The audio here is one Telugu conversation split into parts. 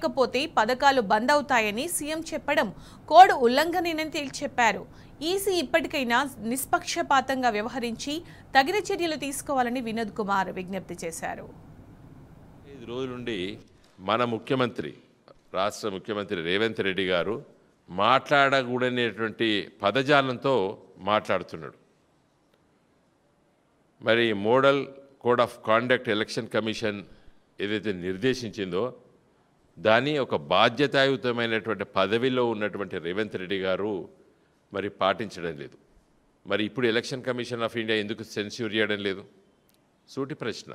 లేకపోతే పథకాలు బంద్ అవుతాయని సీఎం చెప్పడం కోడ్ ఉల్లంఘనేనని తేల్చెప్పారు. ఈసీ ఇప్పటికైనా నిష్పక్షపాతంగా వ్యవహరించి తగిన చర్యలు తీసుకోవాలని వినోద్ కుమార్ విజ్ఞప్తి చేశారు. 5 రోజుల నుండి మన ముఖ్యమంత్రి రాష్ట్ర ముఖ్యమంత్రి రేవంత్ రెడ్డి గారు మాట్లాడకూడనేటువంటి పదజాలంతో మాట్లాడుతున్నాడు. మరి model code of conduct election commission ఏదైతే నిర్దేశించిందో దాన్ని ఒక బాధ్యతాయుతమైనటువంటి పదవిలో ఉన్నటువంటి రేవంత్ రెడ్డి గారు మరి పాటించడం లేదు. మరి ఇప్పుడు ఎలక్షన్ కమిషన్ ఆఫ్ ఇండియా ఎందుకు సెన్స్యూర్ చేయడం లేదు? సూటి ప్రశ్న.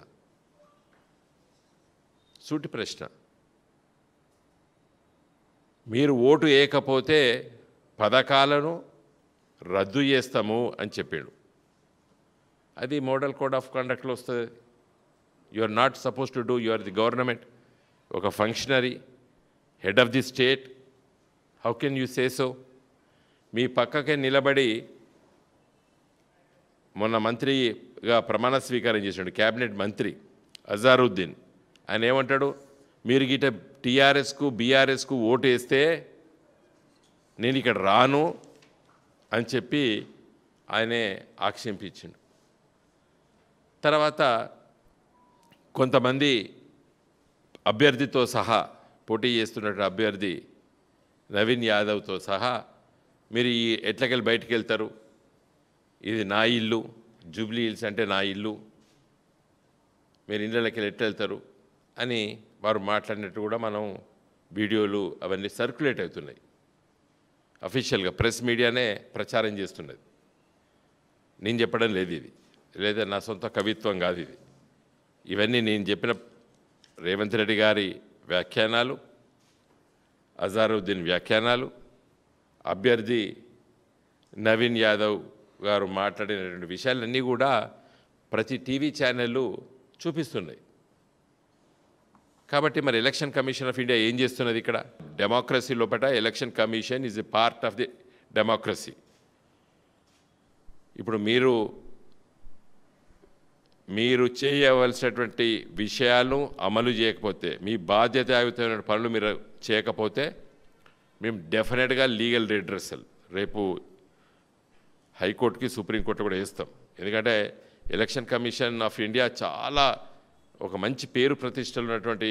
మీరు ఓటు వేయకపోతే పథకాలను రద్దు చేస్తాము అని చెప్పాడు. అది మోడల్ కోడ్ ఆఫ్ కండక్ట్లో వస్తుంది. You are not suppose to do, you are the government, ఒక functionary, head of the state. How can you say so? మీ పక్కకే నిలబడి మొన్న మంత్రిగా ప్రమాణ స్వీకారం చేసాడు క్యాబినెట్ మంత్రి అజారుద్దీన్. ఆయన ఏమంటాడు? మీరు గిట టీఆర్ఎస్కు బీఆర్ఎస్కు ఓటు వేస్తే నేను ఇక్కడ రాను అని చెప్పి ఆయనే ఆక్షేపించిండు. తర్వాత కొంతమంది అభ్యర్థితో సహా పోటీ చేస్తున్నటువంటి అభ్యర్థి నవీన్ యాదవ్తో సహా మీరు ఈ ఎట్లకెళ్ళి బయటికి వెళ్తారు, ఇది నా ఇల్లు, జూబ్లీ హిల్స్ అంటే నా ఇల్లు, మీరు ఇళ్ళకి వెళ్ళి ఎట్లా వెళ్తారు అని వారు మాట్లాడినట్టు కూడా మనం వీడియోలు అవన్నీ సర్క్యులేట్ అవుతున్నాయి. అఫీషియల్గా ప్రెస్ మీడియానే ప్రచారం చేస్తున్నది. నేను చెప్పడం లేదు, ఇది లేదా నా సొంత కవిత్వం కాదు ఇది. ఇవన్నీ నేను చెప్పిన రేవంత్ రెడ్డి గారి వ్యాఖ్యానాలు, అజారుద్దీన్ వ్యాఖ్యానాలు, అభ్యర్థి నవీన్ యాదవ్ గారు మాట్లాడినటువంటి విషయాలన్నీ కూడా ప్రతి టీవీ ఛానళ్ళు చూపిస్తున్నాయి. కాబట్టి మరి ఎలక్షన్ కమిషన్ ఆఫ్ ఇండియా ఏం చేస్తున్నది? ఇక్కడ డెమోక్రసీ లోపల election commission is a part of the democracy. ఇప్పుడు మీరు చేయవలసినటువంటి విషయాలను అమలు చేయకపోతే, మీ బాధ్యతాయుతమైన పనులు మీరు చేయకపోతే మేము డెఫినెట్గా లీగల్ రిడ్రెసల్ రేపు హైకోర్టుకి సుప్రీంకోర్టు కూడా వేస్తాం. ఎందుకంటే ఎలక్షన్ కమిషన్ ఆఫ్ ఇండియా చాలా ఒక మంచి పేరు ప్రతిష్టలు ఉన్నటువంటి